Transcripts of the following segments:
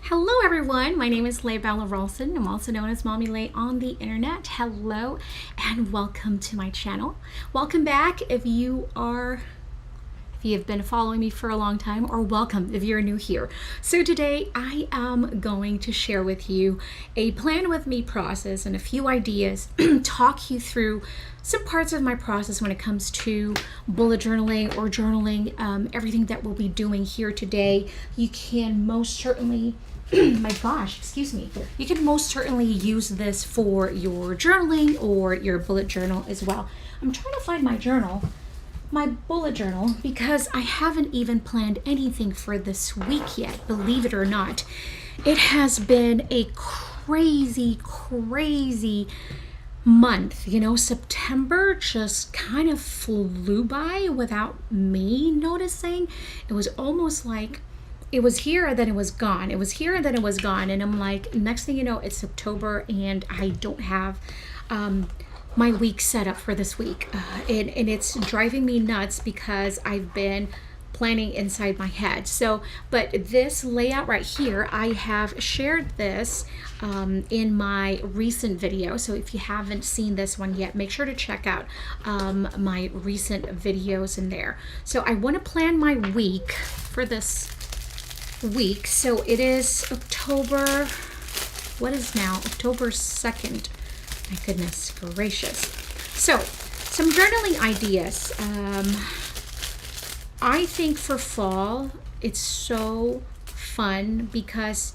Hello everyone, my name is Lhey Rolson. I'm also known as Mommy Lhey on the internet. Hello and welcome to my channel. Welcome back if you have been following me for a long time, or welcome if you're new here. So today I am going to share with you a plan with me process and a few ideas, talk you through some parts of my process when it comes to bullet journaling or journaling, everything that we'll be doing here today. You can most certainly my gosh, excuse me. You can most certainly use this for your journaling or your bullet journal as well. I'm trying to find my journal, my bullet journal, because I haven't even planned anything for this week yet, believe it or not. It has been a crazy month. You know, September just kind of flew by without me noticing. It was almost like it was here, then it was gone. It was here, and then it was gone. And I'm like, next thing you know, it's October, and I don't have my week set up for this week. And it's driving me nuts because I've been planning inside my head. So, but this layout right here, I have shared this in my recent video. So if you haven't seen this one yet, make sure to check out my recent videos in there. So I want to plan my week for this week. So it is October, what is now? October 2nd. My goodness gracious. So some journaling ideas. I think for fall, it's so fun because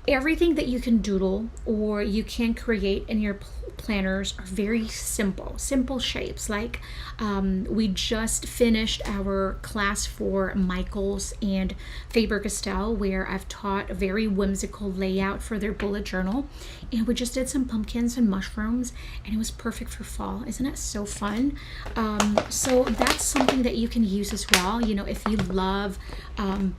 everything that you can doodle or you can create in your planners are very simple shapes. Like we just finished our class for Michaels and Faber-Castell, where I've taught a very whimsical layout for their bullet journal, and we just did some pumpkins and mushrooms, and it was perfect for fall. Isn't it so fun? So that's something that you can use as well. You know, if you love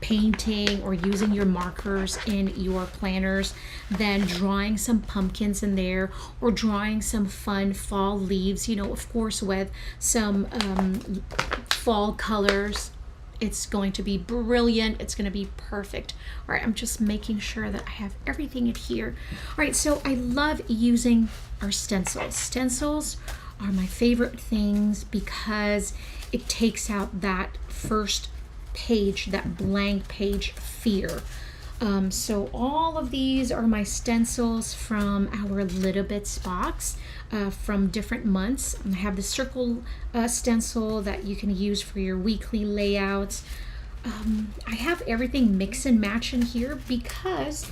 painting or using your markers in your planners, then drawing some pumpkins in there or drawing some fun fall leaves, you know, of course with some fall colors, it's going to be brilliant. It's going to be perfect. All right, I'm just making sure that I have everything in here. All right, so I love using our stencils. Stencils are my favorite things because it takes out that first page, that blank page fear. So all of these are my stencils from our Little Bits box from different months. I have the circle stencil that you can use for your weekly layouts. I have everything mix and match in here because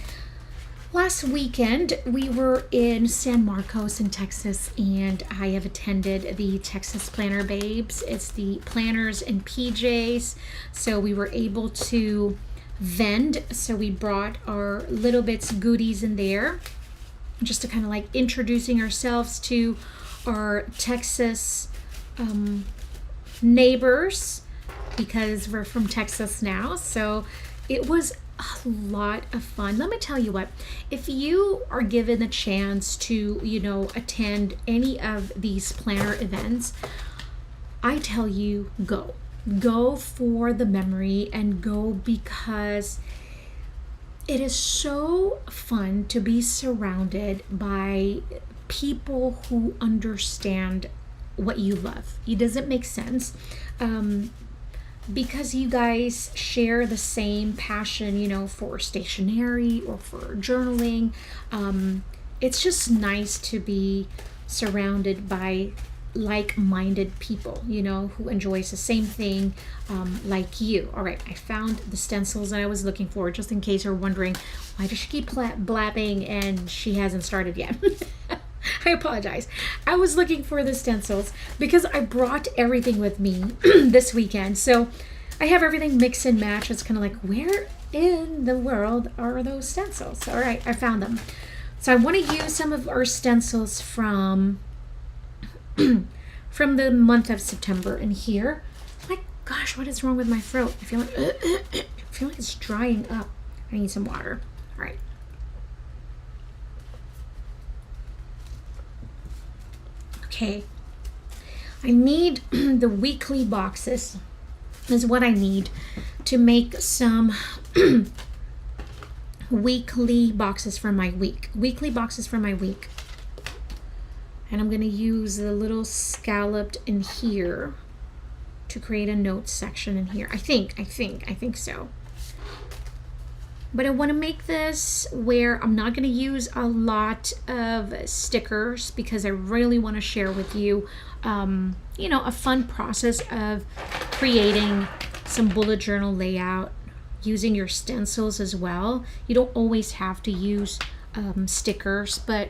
last weekend we were in San Marcos in Texas, and I have attended the Texas Planner Babes. It's the planners and PJs. So we were able to vend. So we brought our Little Bits goodies in there just to kind of like introducing ourselves to our Texas neighbors, because we're from Texas now. So it was a lot of fun. Let me tell you what, if you are given the chance to, you know, attend any of these planner events, I tell you, go for the memory and go, because it is so fun to be surrounded by people who understand what you love. It doesn't make sense because you guys share the same passion, you know, for stationery or for journaling. It's just nice to be surrounded by like-minded people, you know, who enjoys the same thing like you. All right, I found the stencils that I was looking for, just in case you're wondering, why does she keep blabbing and she hasn't started yet? I apologize. I was looking for the stencils because I brought everything with me this weekend. So I have everything mix and match. It's kind of like, where in the world are those stencils? All right, I found them. So I want to use some of our stencils from the month of September in here. My gosh, what is wrong with my throat? I feel like it's drying up. I need some water. All right. Okay. I need the weekly boxes is what I need to make some weekly boxes for my week. Weekly boxes for my week. And I'm going to use the little scalloped in here to create a notes section in here. I think so. But I want to make this where I'm not going to use a lot of stickers because I really want to share with you, you know, a fun process of creating some bullet journal layout using your stencils as well. You don't always have to use stickers, but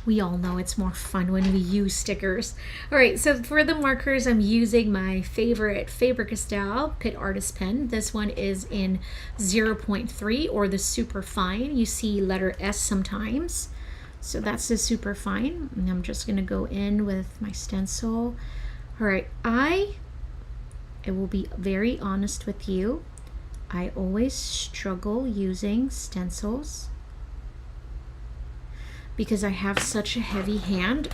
we all know it's more fun when we use stickers. All right, so for the markers, I'm using my favorite Faber-Castell Pitt Artist pen. This one is in 0.3 or the super fine. You see letter S sometimes. So that's the super fine. And I'm just gonna go in with my stencil. All right, I will be very honest with you. I always struggle using stencils because I have such a heavy hand,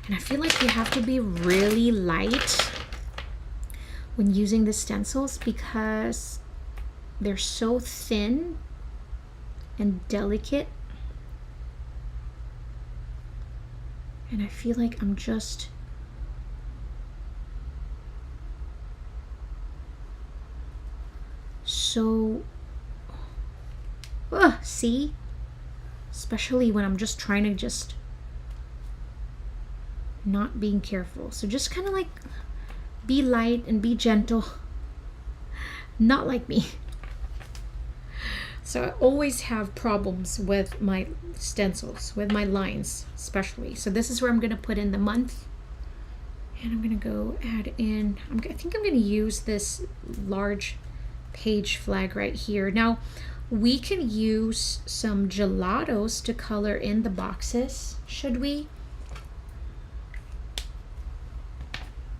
and I feel like you have to be really light when using the stencils because they're so thin and delicate, and I feel like I'm just so see, especially when I'm just trying to just not being careful. So just kind of like be light and be gentle, not like me. So I always have problems with my stencils, with my lines especially. So this is where I'm going to put in the month, and I'm going to go add in, I think I'm going to use this large page flag right here. Now we can use some gelatos to color in the boxes, should we?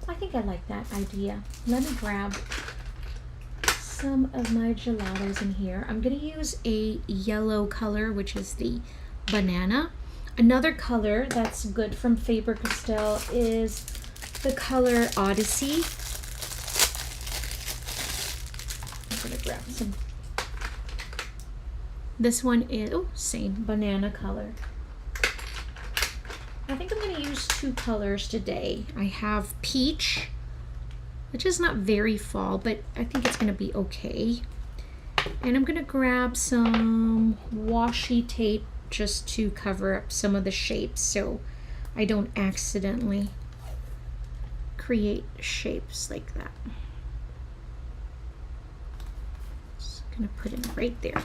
I think I like that idea. Let me grab some of my gelatos in here. I'm going to use a yellow color, which is the banana. Another color that's good from Faber-Castell is the color Odyssey. I'm going to grab some. This one is, oh, same banana color. I think I'm going to use two colors today. I have peach, which is not very fall, but I think it's going to be okay. And I'm going to grab some washi tape just to cover up some of the shapes so I don't accidentally create shapes like that. Just going to put it right there.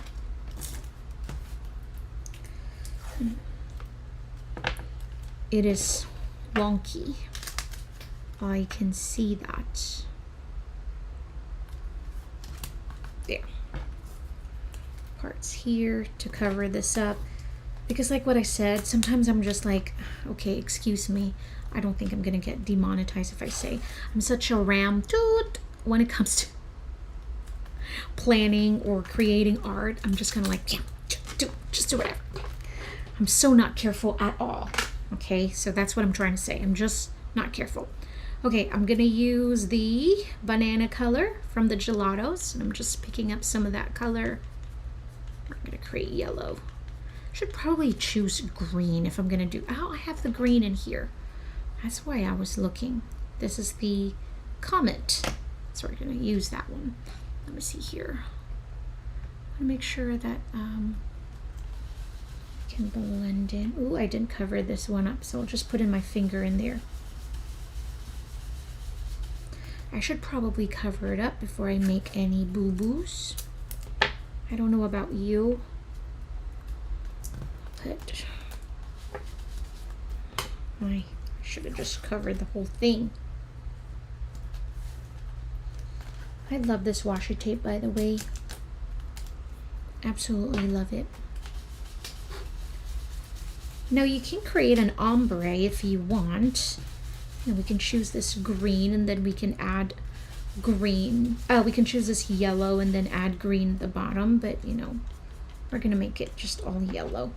It is wonky. I can see that. There. Parts here to cover this up. Because like what I said, sometimes I'm just like, okay, excuse me. I don't think I'm going to get demonetized if I say I'm such a ram toot when it comes to planning or creating art. I'm just kind of like, yeah, just do whatever. I'm so not careful at all. Okay, so that's what I'm trying to say. I'm just not careful. Okay, I'm gonna use the banana color from the gelatos. I'm just picking up some of that color. I'm gonna create yellow. Should probably choose green if I'm gonna do, oh, I have the green in here. That's why I was looking. This is the Comet. So we're gonna use that one. Let me see here. I wanna make sure that, can blend in. Ooh, I didn't cover this one up, so I'll just put in my finger in there. I should probably cover it up before I make any boo-boos. I don't know about you, but I should have just covered the whole thing. I love this washi tape, by the way. Absolutely love it. Now you can create an ombre if you want. And we can choose this green and then we can add green. We can choose this yellow and then add green at the bottom, but you know, we're gonna make it just all yellow.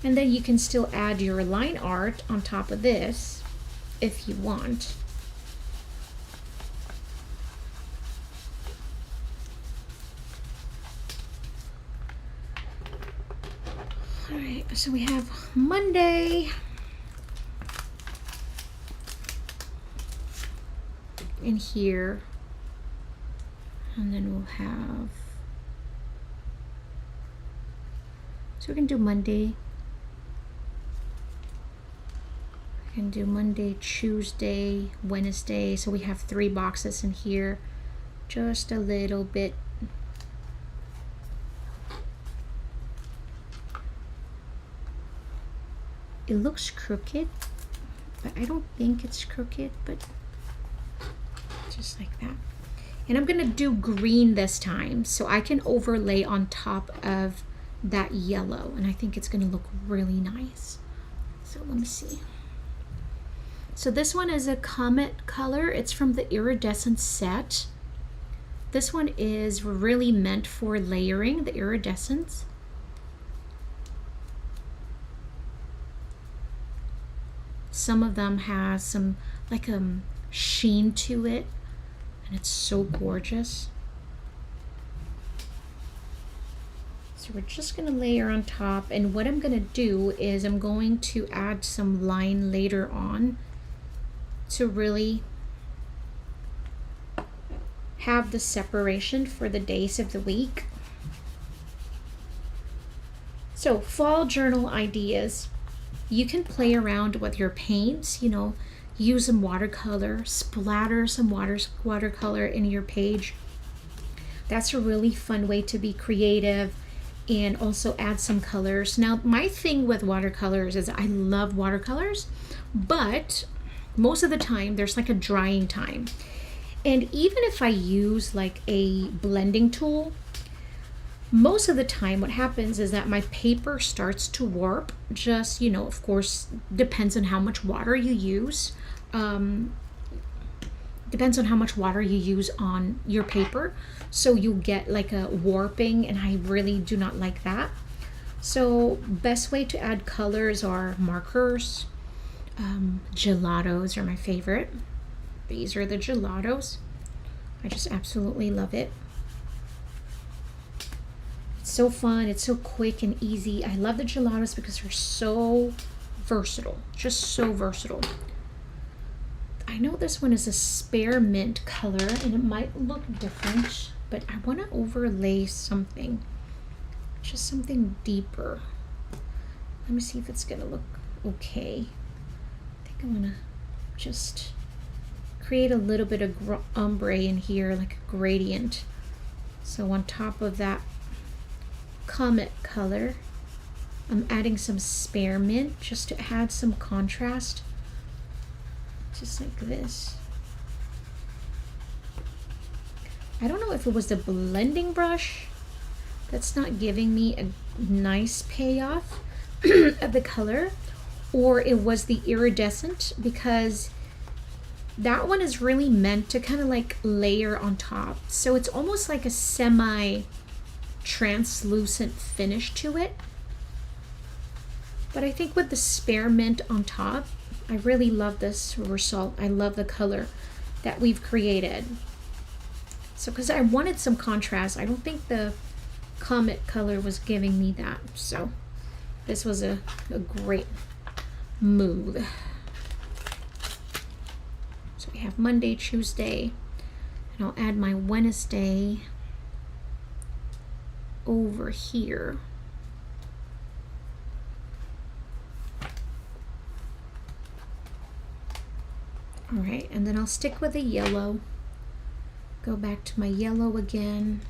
And then you can still add your line art on top of this if you want. All right, so we have Monday in here, and then we'll have, so we can do Monday. We can do Monday, Tuesday, Wednesday. So we have 3 boxes in here, just a little bit. It looks crooked, but I don't think it's crooked, but just like that. And I'm gonna do green this time, so I can overlay on top of that yellow, and I think it's gonna look really nice. So let me see. So this one is a Comet color. It's from the Iridescent set. This one is really meant for layering, the iridescence. Some of them has some like sheen to it, and it's so gorgeous. So we're just gonna layer on top, and what I'm gonna do is I'm going to add some line later on to really have the separation for the days of the week. So fall journal ideas. You can play around with your paints, you know, use some watercolor, splatter some watercolor in your page. That's a really fun way to be creative and also add some colors. Now, my thing with watercolors is I love watercolors, but most of the time there's like a drying time. And even if I use like a blending tool, most of the time what happens is that my paper starts to warp. Just, you know, of course, depends on how much water you use. Depends on how much water you use on your paper. So you'll get like a warping, and I really do not like that. So best way to add colors are markers. Gelatos are my favorite. These are the gelatos. I just absolutely love it. It's so fun. It's so quick and easy. I love the gelatos because they're so versatile. Just so versatile. I know this one is a spearmint color, and it might look different, but I want to overlay something. Just something deeper. Let me see if it's going to look okay. I think I'm going to just create a little bit of ombre in here, like a gradient. So on top of that Comet color, I'm adding some spearmint just to add some contrast. Just like this. I don't know if it was the blending brush that's not giving me a nice payoff of the color, or it was the iridescent, because that one is really meant to kind of like layer on top. So it's almost like a semi-translucent finish to it. But I think with the spearmint on top, I really love this result. I love the color that we've created. So because I wanted some contrast, I don't think the Comet color was giving me that. So this was a great move. So we have Monday, Tuesday, and I'll add my Wednesday over here. All right, and then I'll stick with the yellow. Go back to my yellow again.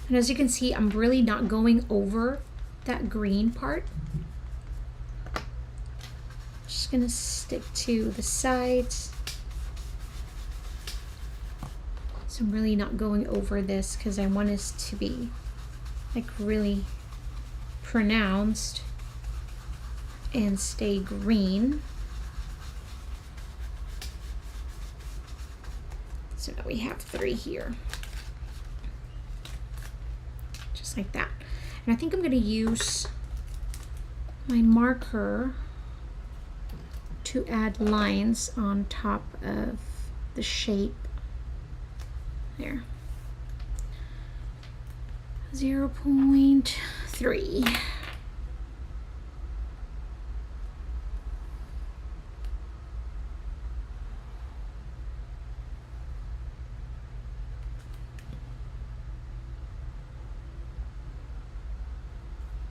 And as you can see, I'm really not going over that green part. Just gonna stick to the sides. So I'm really not going over this because I want this to be like really pronounced and stay green. So now we have 3 here. just like that. And I think I'm going to use my marker to add lines on top of the shape. There. 0.3.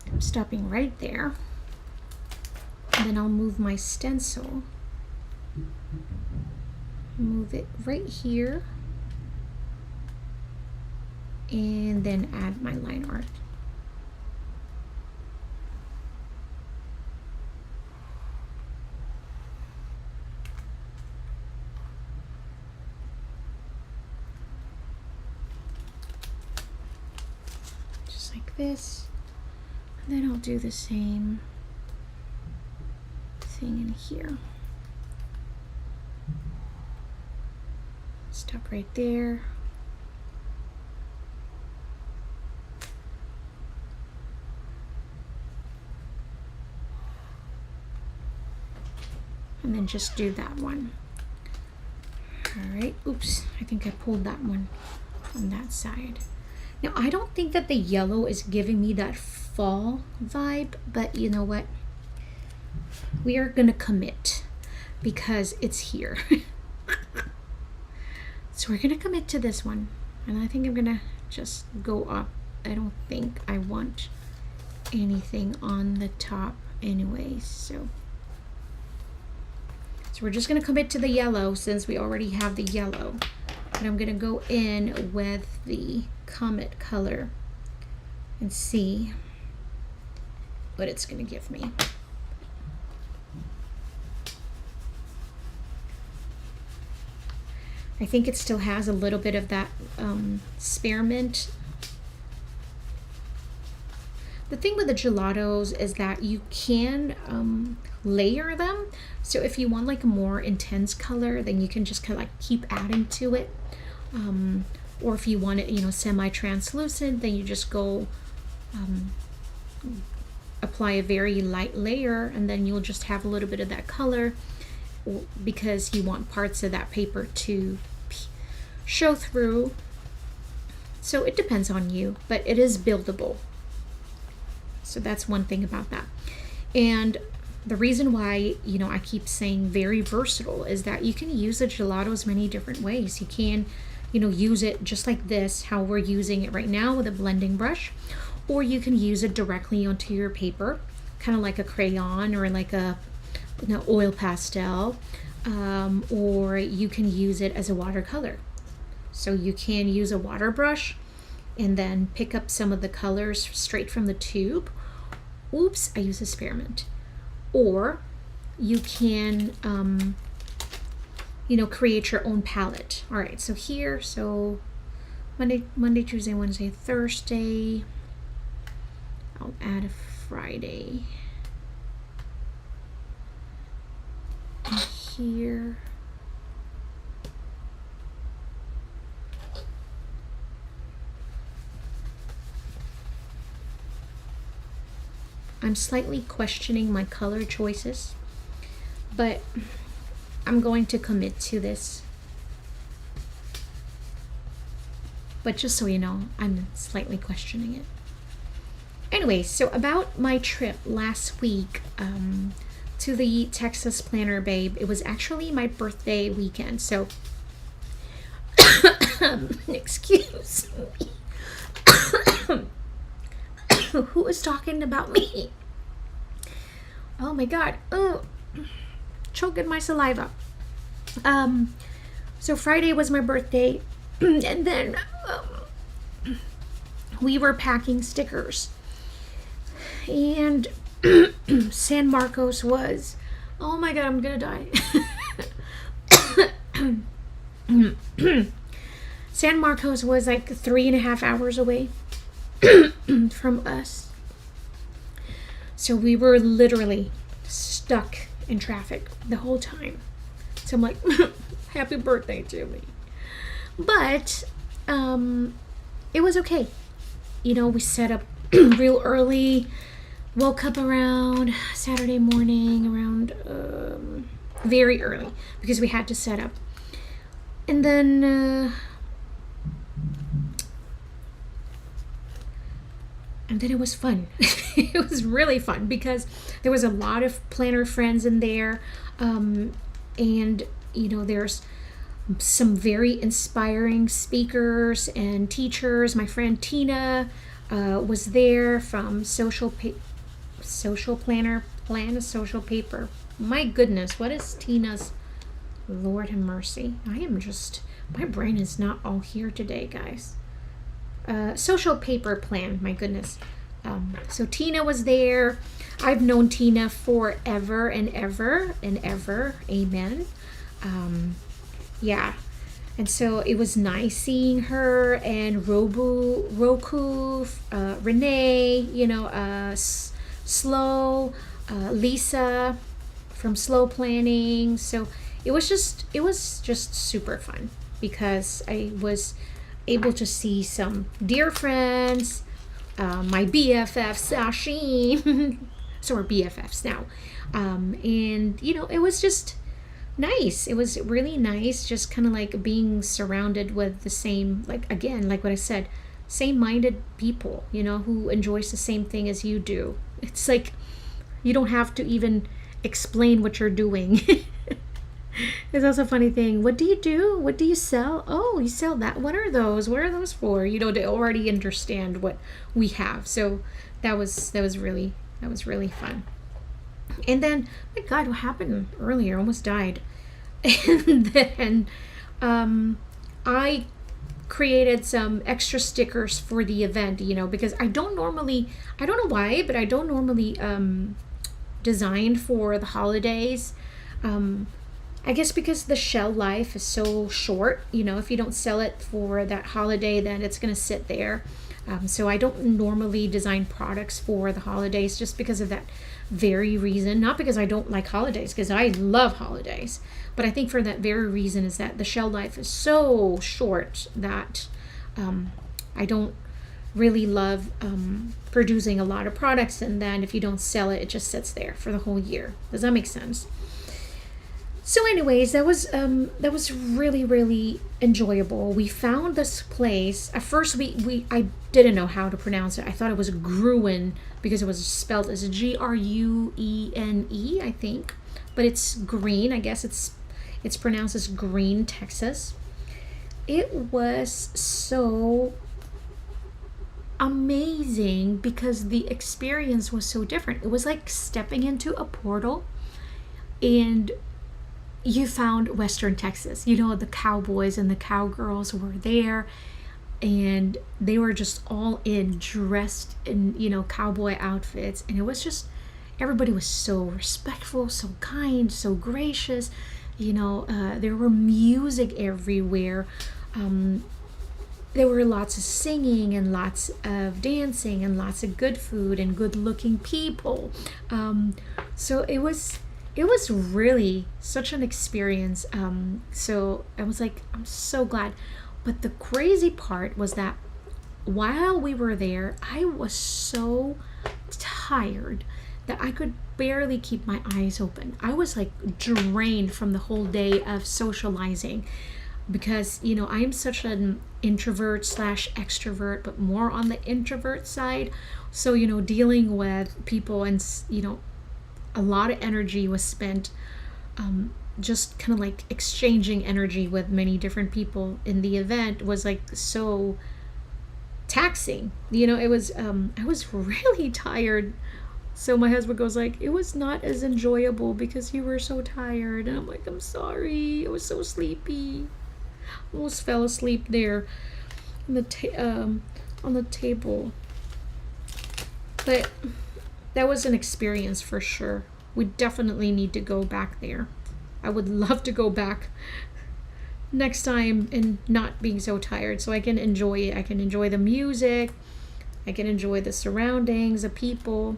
I'm stopping right there. And then I'll move my stencil. Move it right here. And then add my line art. Just like this. And then I'll do the same thing in here. Stop right there. And then just do that one. All right, oops, I think I pulled that one on that side. Now, I don't think that the yellow is giving me that fall vibe, but you know what? We are gonna commit because it's here. So we're gonna commit to this one. And I think I'm gonna just go up. I don't think I want anything on the top anyways, so we're just going to commit to the yellow since we already have the yellow. And I'm going to go in with the Comet color and see what it's going to give me. I think it still has a little bit of that spearmint. The thing with the gelatos is that you can layer them. So if you want like a more intense color, then you can just kind of like keep adding to it. Or if you want it, you know, semi-translucent, then you just go apply a very light layer, and then you'll just have a little bit of that color because you want parts of that paper to show through. So it depends on you, but it is buildable. So that's one thing about that. And the reason why, you know, I keep saying very versatile is that you can use a gelatos many different ways. You can, you know, use it just like this, how we're using it right now with a blending brush, or you can use it directly onto your paper, kind of like a crayon or like a, you know, oil pastel, or you can use it as a watercolor. So you can use a water brush and then pick up some of the colors straight from the tube. Oops, I use a spearmint. Or you can, you know, create your own palette. All right, so here, so Monday, Tuesday, Wednesday, Thursday. I'll add a Friday. And here. I'm slightly questioning my color choices, but I'm going to commit to this. But just so you know, I'm slightly questioning it. Anyway, so about my trip last week to the Texas Planner Babe, it was actually my birthday weekend. So, excuse me. Who is talking about me? Oh my God. Oh, choking my saliva. So Friday was my birthday, and then we were packing stickers. And San Marcos was, oh my God, I'm gonna die. San Marcos was like 3.5 hours away from us. So we were literally stuck in traffic the whole time. So I'm like, happy birthday to me. But it was okay. we set up real early. Woke up around Saturday morning, around very early, because we had to set up. And then it was fun. It was really fun because there was a lot of planner friends in there, and there's some very inspiring speakers and teachers. My friend Tina was there from Social Planner, Plan a Social Paper. My goodness, what is Tina's? Lord have mercy. My brain is not all here today, guys. Social Paper Plan, my goodness. So Tina was there. I've known Tina forever and ever and ever. Amen. Yeah. And so it was nice seeing her and Roku, Renee, Slow, Lisa from Slow Planning. So it was just super fun because I was able to see some dear friends, my BFF Sasheen. So we're BFFs now. And it was just nice. It was really nice, just kind of like being surrounded with the same, like what I said, same-minded people, who enjoys the same thing as you do. It's like you don't have to even explain what you're doing. It's also a funny thing. What do you do? What do you sell? Oh, you sell that. What are those? What are those for? They already understand what we have. So that was really fun. And then, my God, what happened earlier? Almost died. And then I created some extra stickers for the event, because I don't know why, but I don't normally design for the holidays. I guess because the shelf life is so short, if you don't sell it for that holiday, then it's going to sit there. So I don't normally design products for the holidays just because of that very reason. Not because I don't like holidays, because I love holidays. But I think for that very reason is that the shelf life is so short that I don't really love producing a lot of products. And then if you don't sell it, it just sits there for the whole year. Does that make sense? So anyways, that was really, really enjoyable. We found this place. At first I didn't know how to pronounce it. I thought it was Gruen because it was spelled as Gruene, I think. But it's green. I guess it's pronounced as Green, Texas. It was so amazing because the experience was so different. It was like stepping into a portal, and you found Western Texas. The cowboys and the cowgirls were there, and they were just all dressed in, cowboy outfits. And it was just, everybody was so respectful, so kind, so gracious. There were music everywhere. There were lots of singing and lots of dancing and lots of good food and good looking people. So it was really such an experience. So I was like, I'm so glad. But the crazy part was that while we were there, I was so tired that I could barely keep my eyes open. I was like drained from the whole day of socializing because, I'm such an introvert / extrovert, but more on the introvert side. So, dealing with people and, a lot of energy was spent just kind of like exchanging energy with many different people in the event was like so taxing. It was I was really tired. So my husband goes like, it was not as enjoyable because you were so tired. And I'm like, I'm sorry. I was so sleepy. Almost fell asleep there on the table. But that was an experience for sure. We definitely need to go back there. I would love to go back next time and not being so tired so I can enjoy it. I can enjoy the music. I can enjoy the surroundings, the people.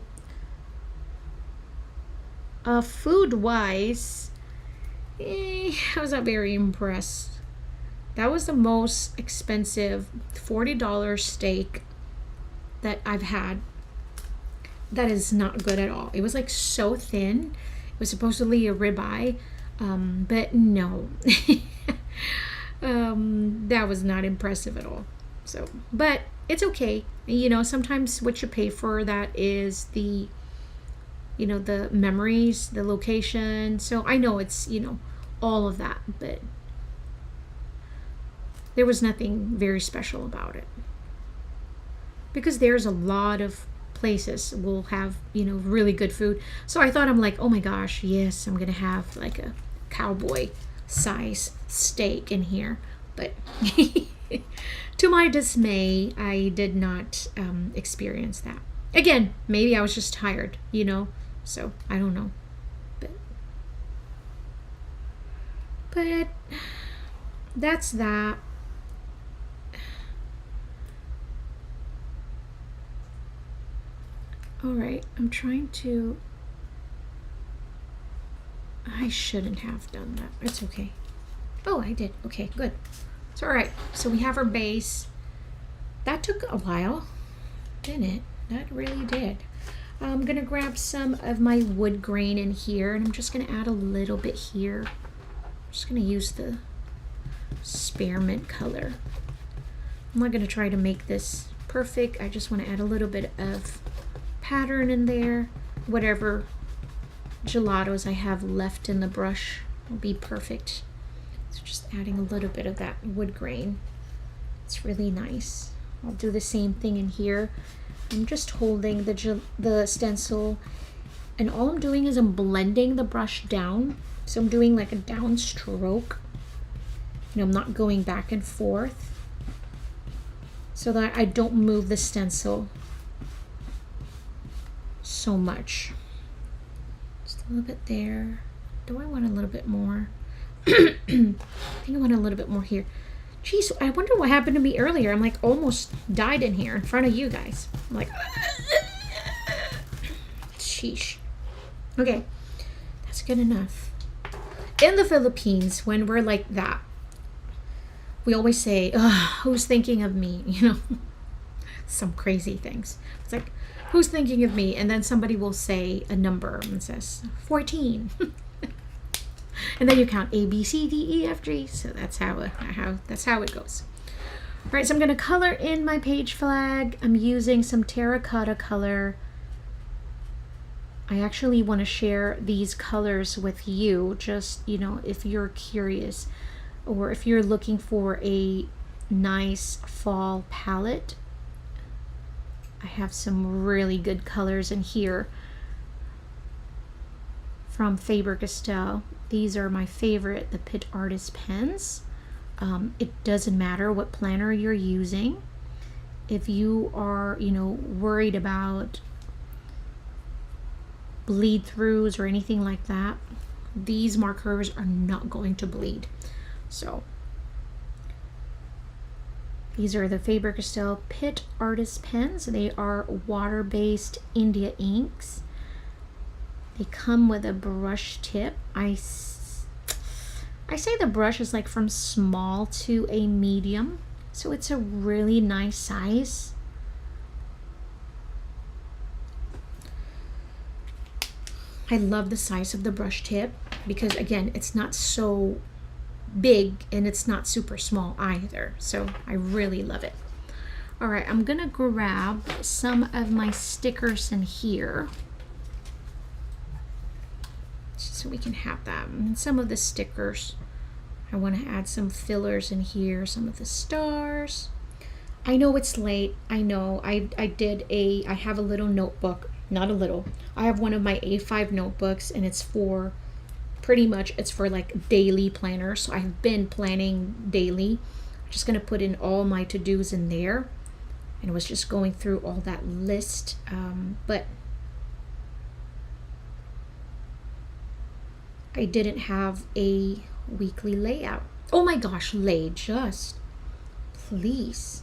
Food-wise, I was not very impressed. That was the most expensive $40 steak that I've had that is not good at all. It was like so thin. It was supposedly a ribeye, but no. That was not impressive at all. So, but it's okay. You know, sometimes what you pay for that is the, you know, the memories, the location. So I know it's, you know, all of that, but there was nothing very special about it. Because there's a lot of places will have, you know, really good food. So I thought, I'm like, oh my gosh, yes, I'm gonna have like a cowboy size steak in here. But to my dismay, I did not experience that. Again, maybe I was just tired, you know, so I don't know. But that's that. All right, I'm trying to. I shouldn't have done that. It's okay. Oh, I did. Okay, good. It's all right. So we have our base. That took a while, didn't it? That really did. I'm gonna grab some of my wood grain in here, and I'm just gonna add a little bit here. I'm just gonna use the spearmint color. I'm not gonna try to make this perfect. I just want to add a little bit of pattern in there. Whatever gelatos I have left in the brush will be perfect. So just adding a little bit of that wood grain. It's really nice. I'll do the same thing in here. I'm just holding the stencil, and all I'm doing is I'm blending the brush down. So I'm doing like a down stroke. You know, I'm not going back and forth so that I don't move the stencil so much. Just a little bit there. Do I want a little bit more? I think I want a little bit more here. Jeez, I wonder what happened to me earlier. I'm like almost died in here in front of you guys. I'm like, sheesh. Okay, that's good enough. In the Philippines, when we're like that, we always say, who's thinking of me? You know, some crazy things. It's like, who's thinking of me? And then somebody will say a number and says 14. And then you count A, B, C, D, E, F, G. So that's how it goes. All right, so I'm going to color in my page flag. I'm using some terracotta color. I actually want to share these colors with you, just, you know, if you're curious or if you're looking for a nice fall palette. I have some really good colors in here from Faber-Castell. These are my favorite, the Pitt Artist pens. It doesn't matter what planner you're using. If you are, you know, worried about bleed throughs or anything like that, these markers are not going to bleed. So these are the Faber-Castell Pitt Artist pens. They are water-based India inks. They come with a brush tip. I say the brush is like from small to a medium, so it's a really nice size. I love the size of the brush tip because, again, it's not so big and it's not super small either, so I really love it. All right, I'm gonna grab some of my stickers in here so we can have that. And some of the stickers, I want to add some fillers in here, some of the stars. I know it's late. I know I have a little notebook, not a little. I have one of my A5 notebooks, and it's for pretty much, it's for like daily planners. So I've been planning daily. I'm just going to put in all my to-dos in there. And I was just going through all that list. But I didn't have a weekly layout. Oh my gosh, Lhey, just please.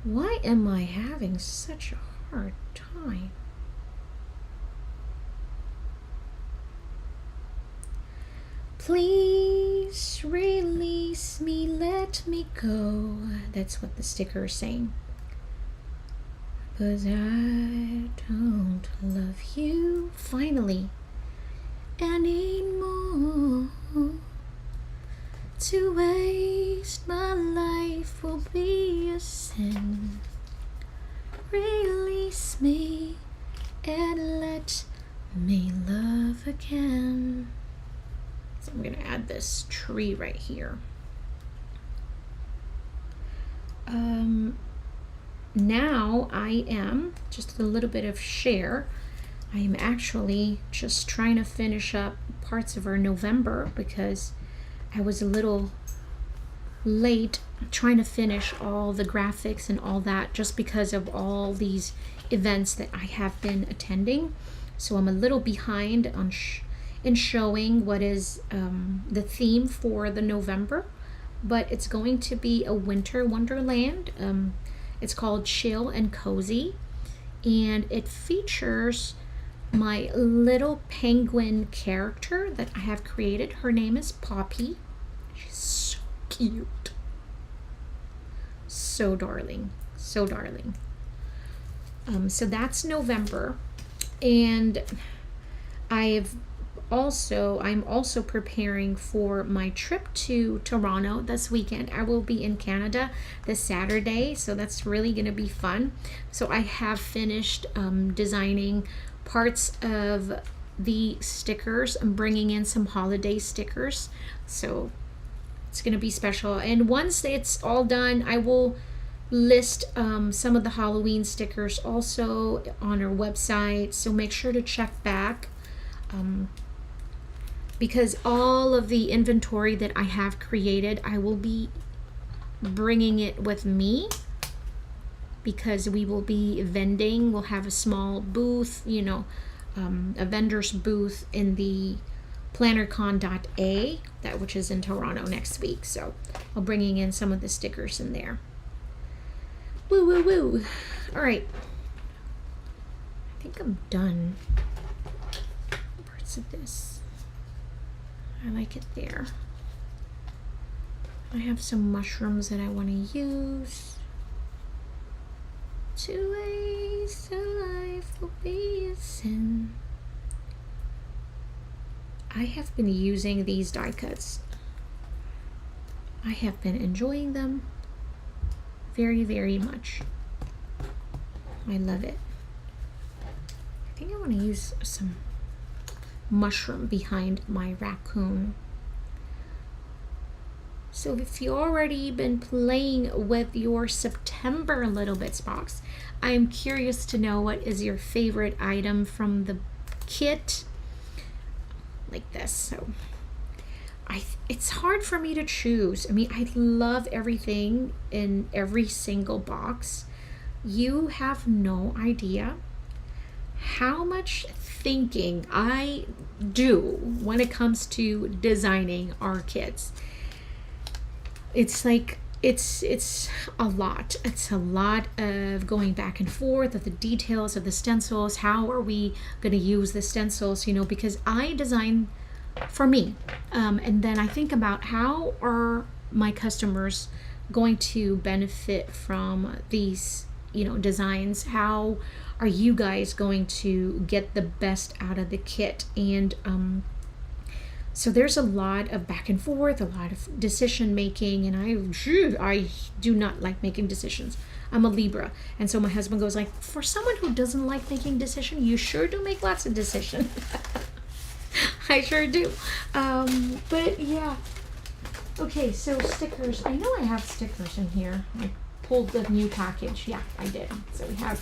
Why am I having such a hard time? Please release Release me, let me go. That's what the sticker is saying. 'Cause I don't love you finally anymore. To waste my life will be a sin. Release me and let me love again. So I'm gonna add this tree right here. Now I am just a little bit of share. I am actually just trying to finish up parts of our November because I was a little late trying to finish all the graphics and all that just because of all these events that I have been attending. So I'm a little behind on in showing what is the theme for the November, but it's going to be a winter wonderland. It's called Chill and Cozy, and it features my little penguin character that I have created. Her name is Poppy. She's so cute. So darling. So darling. So that's November. And I'm also preparing for my trip to Toronto this weekend. I will be in Canada this Saturday, so that's really going to be fun. So I have finished designing parts of the stickers. I'm bringing in some holiday stickers, so it's going to be special. And once it's all done, I will list some of the Halloween stickers also on our website, so make sure to check back. Because all of the inventory that I have created, I will be bringing it with me because we will be vending. We'll have a small booth, a vendor's booth in the PlannerCon.A, which is in Toronto next week. So I'll bringing in some of the stickers in there. Woo, woo, woo. All right. I think I'm done. Parts of this. I like it there. I have some mushrooms that I want to use. To waste a life will be a sin. I have been using these die cuts. I have been enjoying them very, very much. I love it. I think I want to use some mushroom behind my raccoon. So if you already been playing with your September Little Bits box, I am curious to know what is your favorite item from the kit, like this. So it's hard for me to choose. I mean, I love everything in every single box. You have no idea how much thinking I do when it comes to designing our kits. It's like it's a lot. It's a lot of going back and forth of the details of the stencils. How are we going to use the stencils? Because I design for me, and then I think about how are my customers going to benefit from these designs. How are you guys going to get the best out of the kit? And so there's a lot of back and forth, a lot of decision making, and I do not like making decisions. I'm a Libra, and so my husband goes like, for someone who doesn't like making decisions, you sure do make lots of decisions. I sure do. But yeah. Okay, so stickers. I know I have stickers in here. I pulled the new package. Yeah, I did. So we have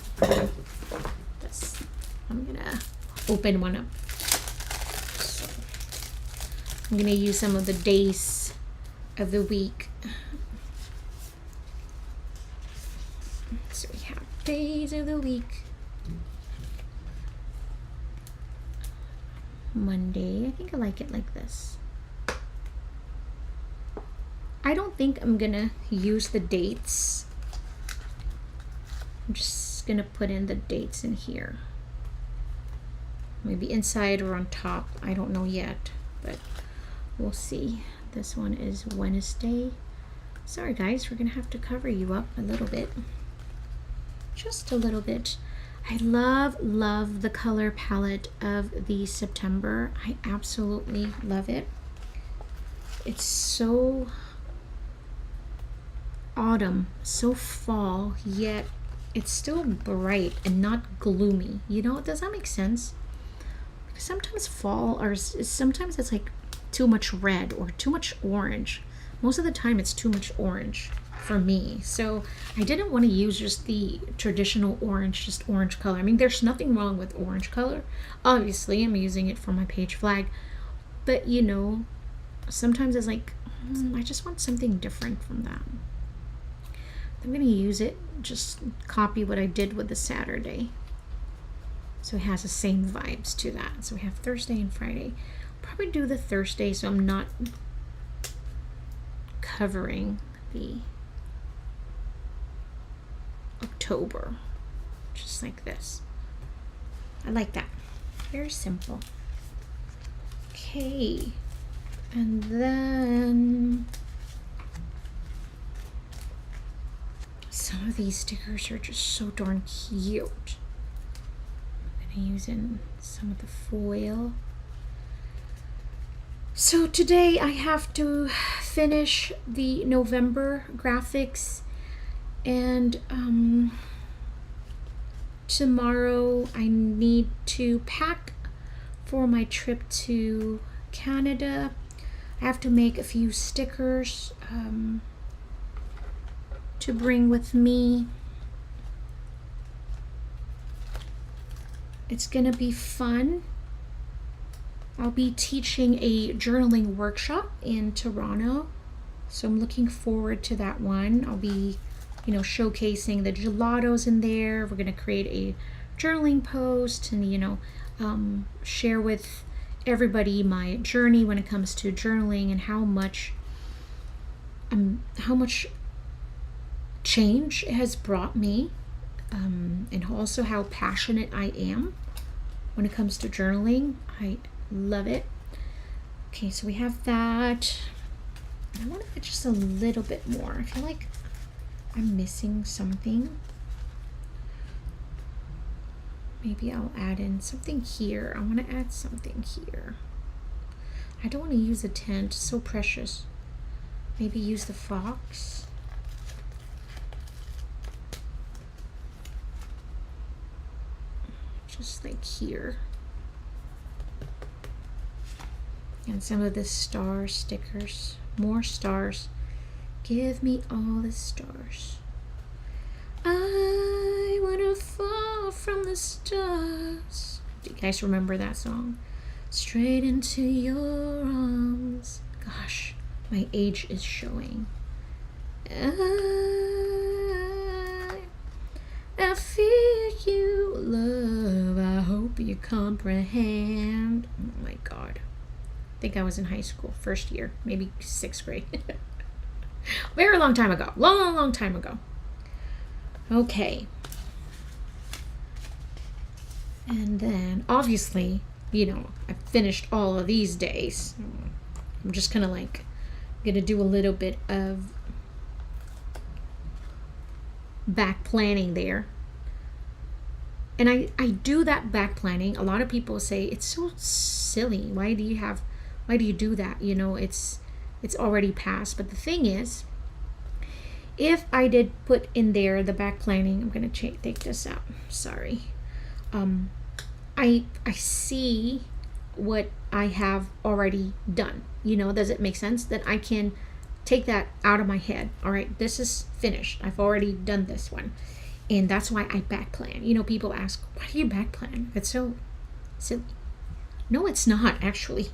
this. I'm gonna open one up. So I'm gonna use some of the days of the week. So we have days of the week. Monday. I think I like it like this. I don't think I'm gonna use the dates. I'm just gonna put in the dates in here. Maybe inside or on top. I don't know yet, but we'll see. This one is Wednesday. Sorry guys, we're gonna have to cover you up a little bit. Just a little bit. I love the color palette of the September. I absolutely love it. It's so autumn, so fall, yet it's still bright and not gloomy. You know, does that make sense? Because sometimes fall, or sometimes it's like too much red or too much orange. Most of the time it's too much orange for me. So I didn't want to use just the traditional orange, just orange color. I mean, there's nothing wrong with orange color. Obviously, I'm using it for my page flag. But, you know, sometimes it's like, I just want something different from that. I'm going to use it, just copy what I did with the Saturday. So it has the same vibes to that. So we have Thursday and Friday. Probably do the Thursday so I'm not covering the October. Just like this. I like that. Very simple. Okay. And then some of these stickers are just so darn cute. I'm gonna use in some of the foil. So today I have to finish the November graphics, and tomorrow I need to pack for my trip to Canada. I have to make a few stickers to bring with me. It's gonna be fun. I'll be teaching a journaling workshop in Toronto, so I'm looking forward to that one. I'll be, you know, showcasing the gelatos in there. We're gonna create a journaling post and, you know, share with everybody my journey when it comes to journaling and how much change it has brought me, and also how passionate I am when it comes to journaling. I love it. Okay, so we have that. I want to add just a little bit more. I feel like I'm missing something. Maybe I'll add in something here. I want to add something here. I don't want to use a tent, so precious. Maybe use the fox. Just like here. And some of the star stickers. More stars. Give me all the stars. I wanna fall from the stars. Do you guys remember that song? Straight into your arms. Gosh, my age is showing. I feel you, love. I hope you comprehend. Oh my God. I think I was in high school, first year, maybe 6th grade. Very long time ago. Long time ago. Okay. And then, obviously, you know, I finished all of these days. I'm just kind of like gonna do a little bit of back planning there. And I do that back planning. A lot of people say it's so silly. Why do you do that? You know, it's already passed. But the thing is, if I did put in there the back planning, I'm gonna take this out. Sorry. I see what I have already done. You know, does it make sense that I can take that out of my head? All right, this is finished. I've already done this one. And that's why I back plan. You know, people ask, why do you back plan? It's so silly. No, it's not actually,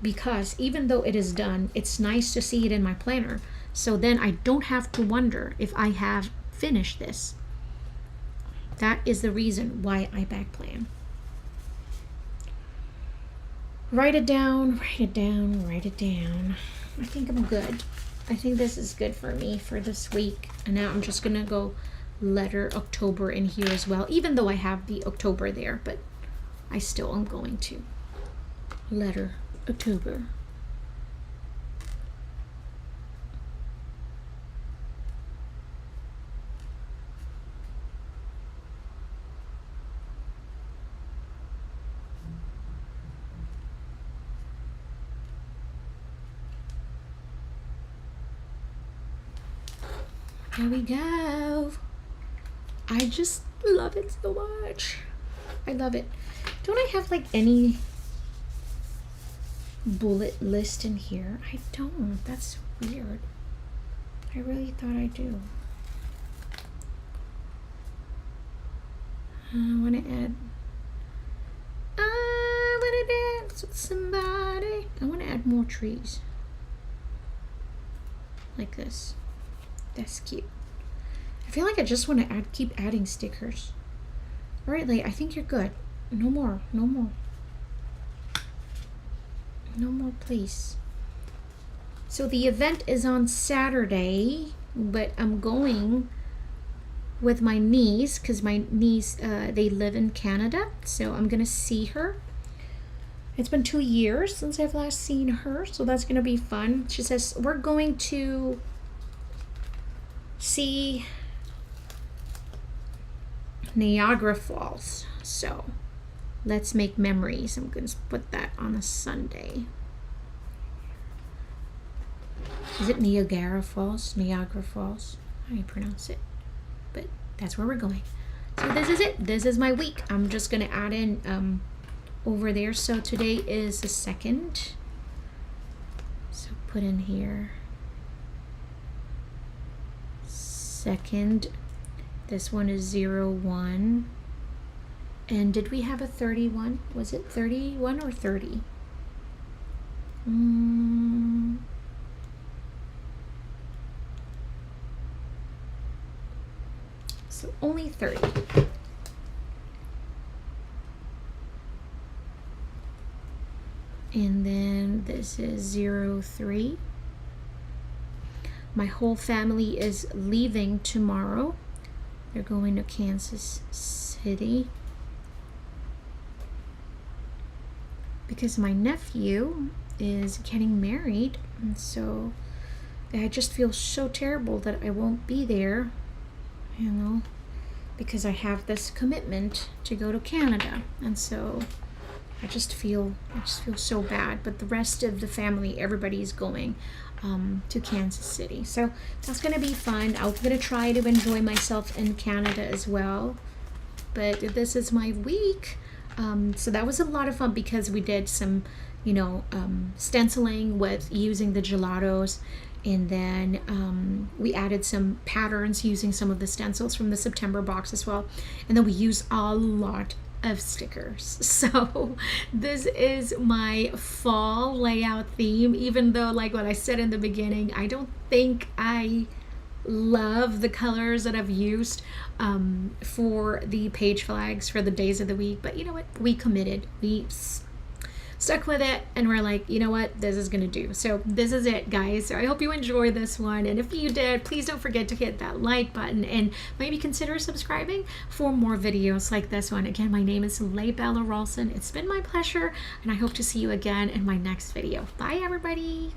because even though it is done, it's nice to see it in my planner. So then I don't have to wonder if I have finished this. That is the reason why I back plan. Write it down, write it down, write it down. I think I'm good. I think this is good for me for this week. And now I'm just gonna go letter October in here as well, even though I have the October there, but I still am going to letter October. There we go. I just love it so much. I love it. Don't I have like any bullet list in here? I don't. That's weird. I really thought I do. I want to add. I want to dance with somebody. I want to add more trees. Like this. That's cute. I feel like I just want to keep adding stickers. All right, Lhey, I think you're good. No more. No more. No more, please. So the event is on Saturday, but I'm going with my niece because my niece, they live in Canada. So I'm going to see her. It's been 2 years since I've last seen her, so that's going to be fun. She says, we're going to see Niagara Falls. So let's make memories. I'm going to put that on a Sunday. Is it Niagara Falls? Niagara Falls? How do you pronounce it? But that's where we're going. So this is it. This is my week. I'm just going to add in over there. So today is the 2nd. So put in here 2nd. This one is 01. And did we have a 31? Was it 31 or 30? So only 30. And then this is 03. My whole family is leaving tomorrow. They're going to Kansas City because my nephew is getting married, and so I just feel so terrible that I won't be there, you know, because I have this commitment to go to Canada, and so I just feel so bad. But the rest of the family, everybody's going to Kansas City, so that's gonna be fun. I'm gonna try to enjoy myself in Canada as well. But this is my week. So that was a lot of fun because we did some, you know, stenciling with using the gelatos, and then we added some patterns using some of the stencils from the September box as well, and then we used a lot of stickers. So this is my fall layout theme, even though, like what I said in the beginning, I don't think I love the colors that I've used for the page flags for the days of the week. But you know what, we committed, we stuck with it, and we're like, you know what, this is gonna do. So this is it, guys. So I hope you enjoyed this one, and if you did, please don't forget to hit that like button and maybe consider subscribing for more videos like this one. Again, my name is Lhey Bella Ralston. It's been my pleasure, and I hope to see you again in my next video. Bye, everybody.